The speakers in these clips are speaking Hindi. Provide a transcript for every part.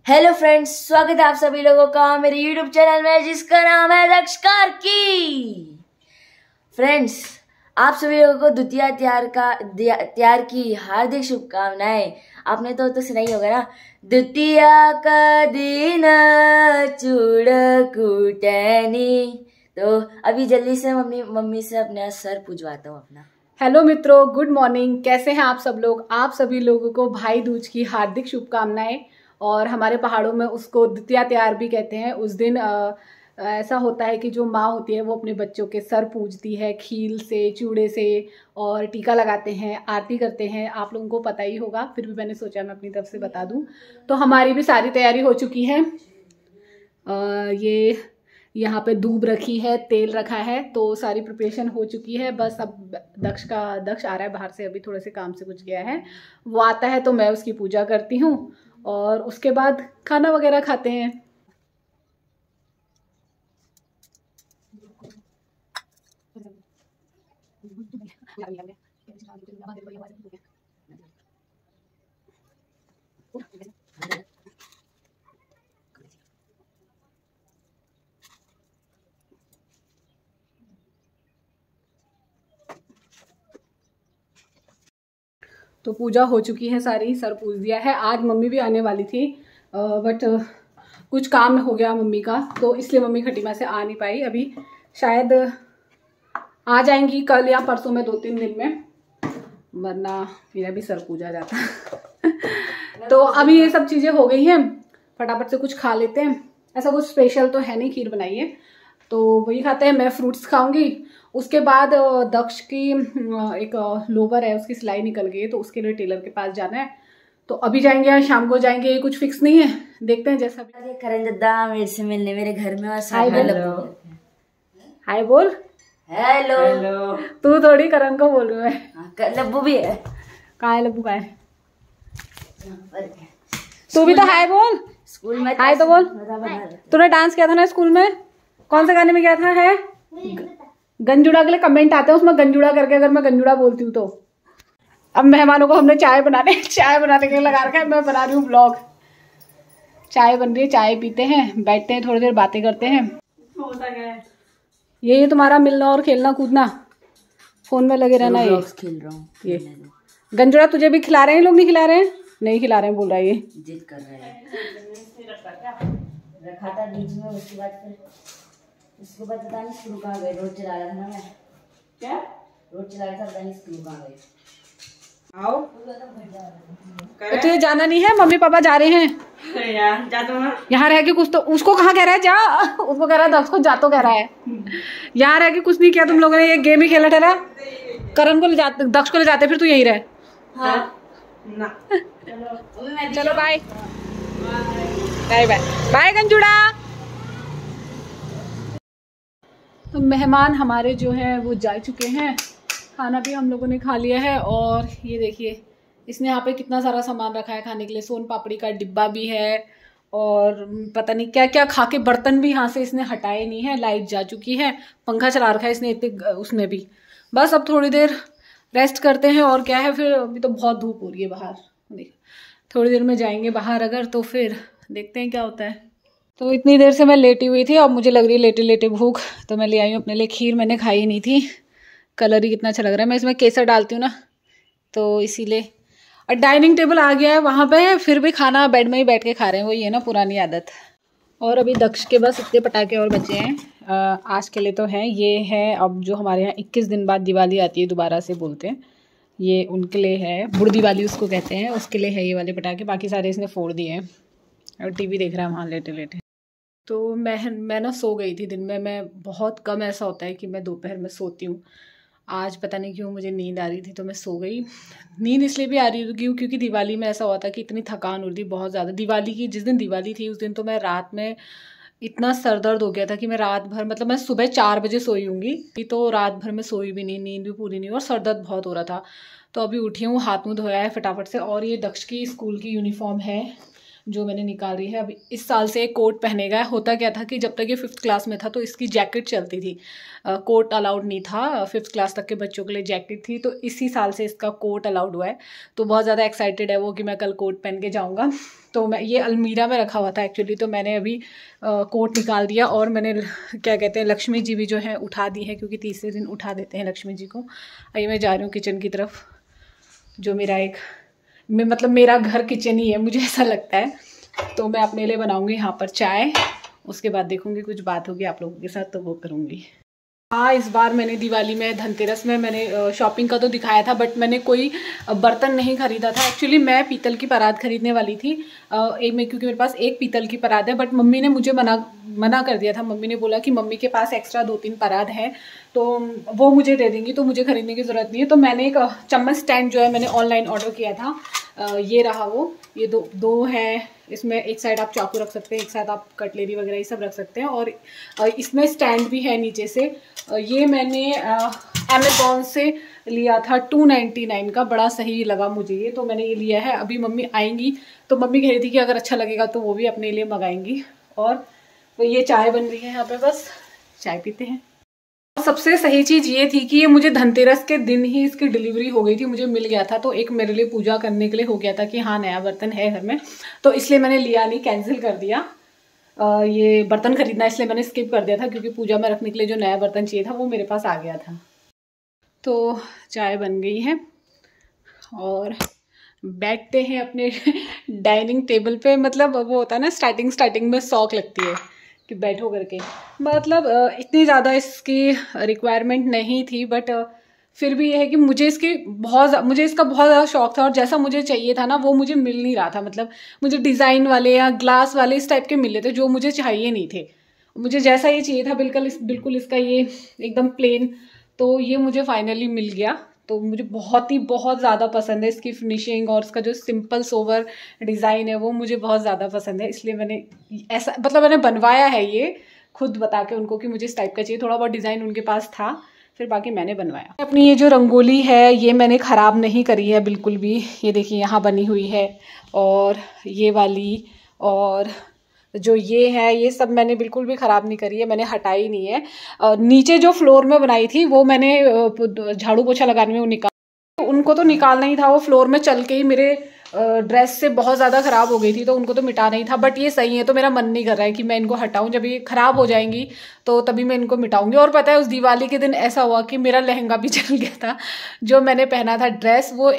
हेलो फ्रेंड्स, स्वागत है आप सभी लोगों का मेरे यूट्यूब चैनल में जिसका नाम है लक्ष्कार की। फ्रेंड्स, आप सभी लोगों को द्वितीया त्यार की हार्दिक शुभकामनाएं। आपने तो सुना ही होगा ना, द्वितीया का दिन चूड़ कूटनी। तो अभी जल्दी से मम्मी से अपना सर पूजवाता हूँ अपना। हेलो मित्रों, गुड मॉर्निंग। कैसे हैं आप सब लोग? आप सभी लोगों को भाई दूज की हार्दिक शुभकामनाएं। और हमारे पहाड़ों में उसको द्वितीया त्यार भी कहते हैं। उस दिन ऐसा होता है कि जो माँ होती है वो अपने बच्चों के सर पूजती है खील से, चूड़े से, और टीका लगाते हैं, आरती करते हैं। आप लोगों को पता ही होगा, फिर भी मैंने सोचा मैं अपनी तरफ से बता दूं। तो हमारी भी सारी तैयारी हो चुकी है। ये यहाँ पे दूब रखी है, तेल रखा है, तो सारी प्रिपरेशन हो चुकी है। बस अब दक्ष आ रहा है बाहर से, अभी थोड़े से काम से कुछ गया है। वो आता है तो मैं उसकी पूजा करती हूँ और उसके बाद खाना वगैरह खाते हैं। तो पूजा हो चुकी है सारी, सर पूज दिया है। आज मम्मी भी आने वाली थी बट कुछ काम हो गया मम्मी का, तो इसलिए मम्मी खटीमा से आ नहीं पाई। अभी शायद आ जाएंगी कल या परसों में, 2-3 दिन में, वरना मेरा भी सर पूजा जाता। तो अभी ये सब चीज़ें हो गई हैं, फटाफट से कुछ खा लेते हैं। ऐसा कुछ स्पेशल तो है नहीं, खीर बनाई है तो वही खाते हैं। मैं फ्रूट्स खाऊंगी। उसके बाद दक्ष की एक लोवर है, उसकी सिलाई निकल गई है, तो उसके लिए टेलर के पास जाना है। तो अभी जाएंगे या शाम को जाएंगे, कुछ फिक्स नहीं है, देखते हैं जैसा भी। करण दादा मेरे से मिलने मेरे घर में, और हाय बोल। हेलो। तू थोड़ी करण को बोल रहा है। लब्बू भी है। कहाँ है लब्बू? का है? तू भी तो हाय बोल। स्कूल में हाय तो बोल। तूने डांस किया था ना स्कूल में? कौन से गाने में किया था? है गंजुड़ा के लिए कमेंट आते हैं, उसमें गंजुड़ा करके अगर मैं गंजुड़ा बोलती हूँ तो। अब मेहमानों को हमने चाय बनाने के लिए लगा रखा है। मैं बना रही हूँ ब्लॉग। चाय बन रही है, चाय पीते हैं, बैठते हैं, थोड़ी देर बातें करते हैं। ये तुम्हारा मिलना और खेलना कूदना, फोन में लगे रहना। ये खेल रहा हूँ। ये गंजुड़ा तुझे भी खिला रहे हैं? लोग नहीं खिला रहे हैं? नहीं खिला रहे हैं बोल रहा है, ये जिद कर रहे हैं। रखा था बीच में, उसके बाद पता नहीं स्कूल कहाँ गए। रोड चला रहा था ना मैं। क्या रोड चला रहा था, पता नहीं स्कूल कहाँ गए। आओ। तो तुझे जाना नहीं है? मम्मी पापा जा रहे हैं यार, जा तो यहाँ रह के कुछ तो। उसको कहाँ कह रहा है जा? उसको कह रहा है दक्ष को जा, तो कह रहा है यहाँ रह के कुछ नहीं किया तुम लोगों ने, ये गेम ही खेला ठहरा। करण को ले जाते, दक्ष को ले जाते, फिर तू यहीं रहे। हाँ ना। चलो बाय बाय बाय बाय गंजुड़ा। तो मेहमान हमारे जो हैं वो जा चुके हैं, खाना भी हम लोगों ने खा लिया है। और ये देखिए, इसने यहाँ पे कितना सारा सामान रखा है खाने के लिए। सोन पापड़ी का डिब्बा भी है, और पता नहीं क्या क्या खा के बर्तन भी यहाँ से इसने हटाए नहीं है। लाइट जा चुकी है, पंखा चला रखा है इसने इतने उसमें भी। बस अब थोड़ी देर रेस्ट करते हैं, और क्या है फिर। अभी तो बहुत धूप हो रही है बाहर, देख थोड़ी देर में जाएंगे बाहर अगर, तो फिर देखते हैं क्या होता है। तो इतनी देर से मैं लेटी हुई थी, अब मुझे लग रही है लेटे लेटे भूख, तो मैं ले आई हूँ अपने लिए खीर। मैंने खाई ही नहीं थी, कलर ही कितना अच्छा लग रहा है। मैं इसमें केसर डालती हूँ ना, तो इसीलिए। और डाइनिंग टेबल आ गया है वहाँ पे, फिर भी खाना बेड में ही बैठ के खा रहे हैं, वही है ना पुरानी आदत। और अभी दक्ष के बस इतने पटाखे और बचे हैं आज के लिए तो हैं। ये है अब जो हमारे यहाँ 21 दिन बाद दिवाली आती है, दोबारा से बोलते हैं, ये उनके लिए है। बुढ़ दिवाली उसको कहते हैं, उसके लिए है ये वाले पटाखे। बाकी सारे इसने फोड़ दिए हैं और टीवी देख रहा है वहाँ लेटे लेटे। तो मैं ना सो गई थी दिन में। मैं बहुत कम ऐसा होता है कि मैं दोपहर में सोती हूँ। आज पता नहीं क्यों मुझे नींद आ रही थी, तो मैं सो गई। नींद इसलिए भी आ रही थी क्योंकि दिवाली में ऐसा हुआ था कि इतनी थकान हो रही थी बहुत ज़्यादा। दिवाली की जिस दिन दिवाली थी उस दिन तो मैं रात में इतना सर दर्द हो गया था कि मैं रात भर, मतलब मैं सुबह 4 बजे सोई होंगी, तो रात भर में सोई भी नहीं, नींद भी पूरी नहीं, और सर दर्द बहुत हो रहा था। तो अभी उठी हूँ, हाथ मुँह धोया है फटाफट से। और ये दक्ष की स्कूल की यूनिफॉर्म है, जो मैंने निकाल रही है। अभी इस साल से एक कोट पहनेगा। होता क्या था कि जब तक ये 5th क्लास में था तो इसकी जैकेट चलती थी, कोट अलाउड नहीं था। 5th क्लास तक के बच्चों के लिए जैकेट थी, तो इसी साल से इसका कोट अलाउड हुआ है। तो बहुत ज़्यादा एक्साइटेड है वो कि मैं कल कोट पहन के जाऊँगा। तो मैं ये अलमीरा में रखा हुआ था एक्चुअली, तो मैंने अभी कोट निकाल दिया और मैंने क्या कहते हैं लक्ष्मी जी भी जो है उठा दी है, क्योंकि तीसरे दिन उठा देते हैं लक्ष्मी जी को। अभी मैं जा रही हूँ किचन की तरफ, जो मेरा घर किचन ही है, मुझे ऐसा लगता है। तो मैं अपने लिए बनाऊंगी यहाँ पर चाय, उसके बाद देखूंगी कुछ बात होगी आप लोगों के साथ तो वो करूँगी। हाँ, इस बार मैंने दिवाली में, धनतेरस में मैंने शॉपिंग का तो दिखाया था, बट मैंने कोई बर्तन नहीं खरीदा था। एक्चुअली मैं पीतल की परात खरीदने वाली थी क्योंकि मेरे पास एक पीतल की परात है, बट मम्मी ने मुझे मना कर दिया था। मम्मी ने बोला कि मम्मी के पास एक्स्ट्रा 2-3 परात है तो वो मुझे दे देंगी, तो मुझे खरीदने की ज़रूरत नहीं है। तो मैंने एक चम्मच स्टैंड जो है मैंने ऑनलाइन ऑर्डर किया था। ये रहा वो, ये दो है। इसमें एक साइड आप चाकू रख सकते हैं, एक साइड आप कटलेरी वगैरह ये सब रख सकते हैं, और इसमें स्टैंड भी है नीचे से। ये मैंने अमेज़ॉन से लिया था 299 का, बड़ा सही लगा मुझे ये, तो मैंने ये लिया है। अभी मम्मी आएंगी तो मम्मी कह रही थी कि अगर अच्छा लगेगा तो वो भी अपने लिए मंगाएंगी। और तो ये चाय बन रही है यहाँ पे, बस चाय पीते हैं। सबसे सही चीज़ ये थी कि ये मुझे धनतेरस के दिन ही इसकी डिलीवरी हो गई थी, मुझे मिल गया था। तो एक मेरे लिए पूजा करने के लिए हो गया था कि हाँ नया बर्तन है घर में, तो इसलिए मैंने लिया नहीं, कैंसिल कर दिया। ये बर्तन खरीदना इसलिए मैंने स्किप कर दिया था, क्योंकि पूजा में रखने के लिए जो नया बर्तन चाहिए था वो मेरे पास आ गया था। तो चाय बन गई है और बैठते हैं अपने डाइनिंग टेबल पे। मतलब वो होता है ना, स्टार्टिंग में शौक लगती है कि बैठो करके। मतलब इतनी ज़्यादा इसकी रिक्वायरमेंट नहीं थी, बट फिर भी ये है कि मुझे इसका बहुत ज़्यादा शौक था, और जैसा मुझे चाहिए था ना वो मुझे मिल नहीं रहा था। मतलब मुझे डिज़ाइन वाले या ग्लास वाले इस टाइप के मिले थे जो मुझे चाहिए नहीं थे। मुझे जैसा ये चाहिए था बिल्कुल इसका ये एकदम प्लेन, तो ये मुझे फाइनली मिल गया। तो मुझे बहुत ज़्यादा पसंद है इसकी फिनिशिंग, और इसका जो सिंपल सोवर डिज़ाइन है वो मुझे बहुत ज़्यादा पसंद है। इसलिए मैंने बनवाया है ये खुद बता के उनको कि मुझे इस टाइप का चाहिए। थोड़ा बहुत डिज़ाइन उनके पास था, फिर बाकी मैंने बनवाया। अपनी ये जो रंगोली है ये मैंने ख़राब नहीं करी है बिल्कुल भी। ये देखिए यहाँ बनी हुई है, और ये वाली, और जो ये है, ये सब मैंने बिल्कुल भी ख़राब नहीं करी है, मैंने हटाई नहीं है। नीचे जो फ्लोर में बनाई थी वो मैंने झाड़ू पोछा लगाने में उनको तो निकालना ही था। वो फ्लोर में चल के ही मेरे ड्रेस से बहुत ज़्यादा ख़राब हो गई थी, तो उनको तो मिटाना ही था। बट ये सही है, तो मेरा मन नहीं कर रहा है कि मैं इनको हटाऊं। जब ये ख़राब हो जाएंगी तो तभी मैं इनको मिटाऊंगी। और पता है उस दिवाली के दिन ऐसा हुआ कि मेरा लहंगा भी जल गया था। जो मैंने पहना था ड्रेस, वो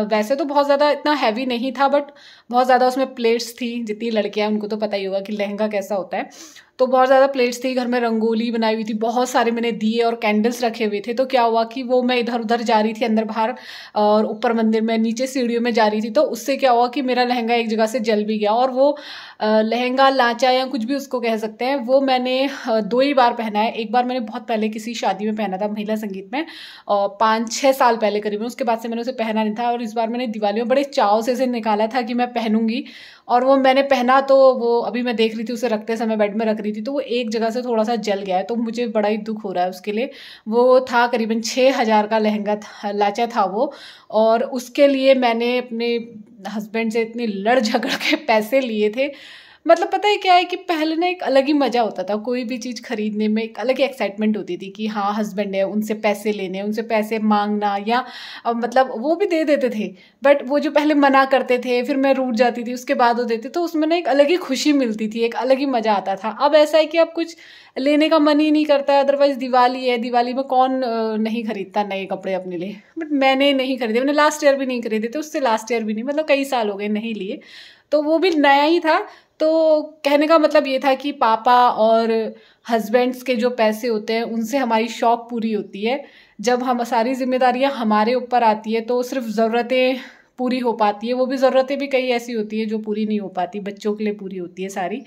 वैसे तो बहुत ज़्यादा इतना हैवी नहीं था, बट बहुत ज़्यादा उसमें प्लेट्स थी। जितनी लड़कियाँ उनको तो पता ही होगा कि लहंगा कैसा होता है। तो बहुत ज़्यादा प्लेट्स थी, घर में रंगोली बनाई हुई थी, बहुत सारे मैंने दिए और कैंडल्स रखे हुए थे। तो क्या हुआ कि वो मैं इधर उधर जा रही थी, अंदर बाहर, और ऊपर मंदिर में, नीचे सीढ़ियों में जा रही थी। तो उससे क्या हुआ कि मेरा लहंगा एक जगह से जल भी गया। और वो लहंगा, लांचा या कुछ भी उसको कह सकते हैं, वो मैंने 2 ही बार पहना है। एक बार मैंने बहुत पहले किसी शादी में पहना था, महिला संगीत में, और 5-6 साल पहले करीबन। उसके बाद से मैंने उसे पहना नहीं था। और इस बार मैंने दिवाली में बड़े चाव से इसे निकाला था कि मैं पहनूंगी, और वो मैंने पहना। तो वो अभी मैं देख रही थी उसे रखते समय, बेड में रख रही थी, तो वो एक जगह से थोड़ा सा जल गया है। तो मुझे बड़ा ही दुख हो रहा है उसके लिए। वो था करीबन 6,000 का लहंगा था, लाचा था वो, और उसके लिए मैंने अपने हस्बैंड से इतनी लड़ झगड़ के पैसे लिए थे। मतलब पता है क्या है कि पहले ना एक अलग ही मज़ा होता था, कोई भी चीज़ खरीदने में एक अलग ही एक्साइटमेंट होती थी कि हाँ हस्बैंड है, उनसे पैसे लेने, उनसे पैसे मांगना, या मतलब वो भी दे देते थे। बट वो जो पहले मना करते थे, फिर मैं रूठ जाती थी, उसके बाद वो देते, तो उसमें ना एक अलग ही खुशी मिलती थी, एक अलग ही मज़ा आता था। अब ऐसा है कि अब कुछ लेने का मन ही नहीं करता है। अदरवाइज़ दिवाली है, दिवाली में कौन नहीं खरीदता नए कपड़े अपने लिए। बट मैंने नहीं खरीदे, मैंने लास्ट ईयर भी नहीं खरीदे थे, उससे लास्ट ईयर भी नहीं, मतलब कई साल हो गए नहीं लिए, तो वो भी नया ही था। तो कहने का मतलब ये था कि पापा और हस्बैंड्स के जो पैसे होते हैं उनसे हमारी शौक पूरी होती है। जब हम सारी जिम्मेदारियां हमारे ऊपर आती है तो सिर्फ ज़रूरतें पूरी हो पाती है। वो भी ज़रूरतें भी कई ऐसी होती है जो पूरी नहीं हो पाती, बच्चों के लिए पूरी होती है सारी।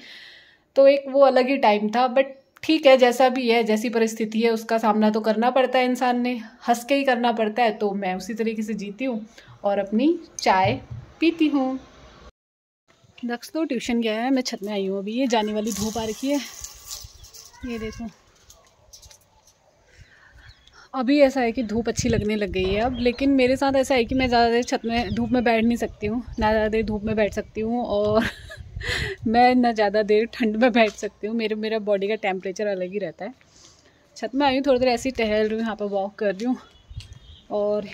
तो एक वो अलग ही टाइम था। बट ठीक है, जैसा भी है, जैसी परिस्थिति है उसका सामना तो करना पड़ता है, इंसान ने हंस के ही करना पड़ता है। तो मैं उसी तरीके से जीती हूँ और अपनी चाय पीती हूँ। दक्ष तो ट्यूशन गया है, मैं छत में आई हूँ अभी। ये जाने वाली धूप आ रखी है, ये देखो। अभी ऐसा है कि धूप अच्छी लगने लग गई है अब, लेकिन मेरे साथ ऐसा है कि मैं ज़्यादा देर छत में धूप में बैठ नहीं सकती हूँ, ना ज़्यादा देर धूप में बैठ सकती हूँ। और मैं ना ज़्यादा देर ठंड में बैठ सकती हूँ, मेरा बॉडी का टेम्परेचर अलग ही रहता है। छत में आई हूँ, थोड़ी देर ऐसे ही टहल रही हूँ, यहाँ पर वॉक कर रही हूँ। और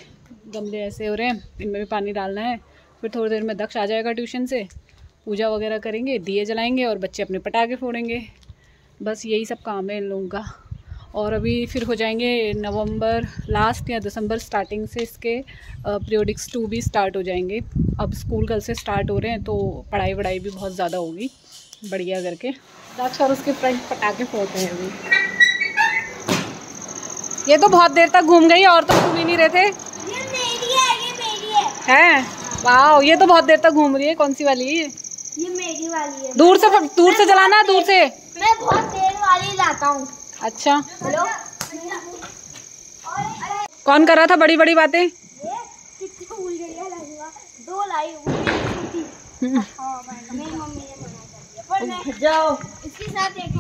गमले ऐसे हो रहे हैं, इनमें भी पानी डालना है। फिर थोड़ी देर में दक्ष आ जाएगा ट्यूशन से, पूजा वगैरह करेंगे, दिए जलाएंगे और बच्चे अपने पटाखे फोड़ेंगे। बस यही सब काम है इन लोगों का। और अभी फिर हो जाएंगे नवंबर लास्ट या दिसंबर स्टार्टिंग से इसके पीरियोडिक्स 2 भी स्टार्ट हो जाएंगे। अब स्कूल कल से स्टार्ट हो रहे हैं तो पढ़ाई वढ़ाई भी बहुत ज़्यादा होगी बढ़िया करके। दक्ष और उसके फ्रेंड पटाखे फोड़ते हैं अभी। ये तो बहुत देर तक घूम गई और तो घूम ही नहीं रहे थे। ये मेरी है। हैं? वाह, ये तो बहुत देर तक घूम रही है। कौन सी वाली है? ये मेरी वाली है। दूर से जलाना, दूर से। मैं बहुत देर वाली लाता हूँ। अच्छा, हेलो। कौन कर रहा था बड़ी बड़ी बातें? कितनी भूल गई है लगवा, 2 लाई मेरी मम्मी ने मना कर दिया पर मैं जाओ इसके साथ एक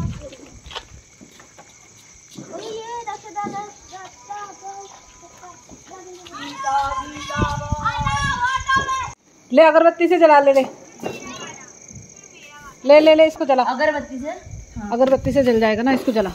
ले अगरबत्ती से जला ले ले इसको जला। अगरबत्ती से? अगरबत्ती से जल जाएगा ना, इसको जला।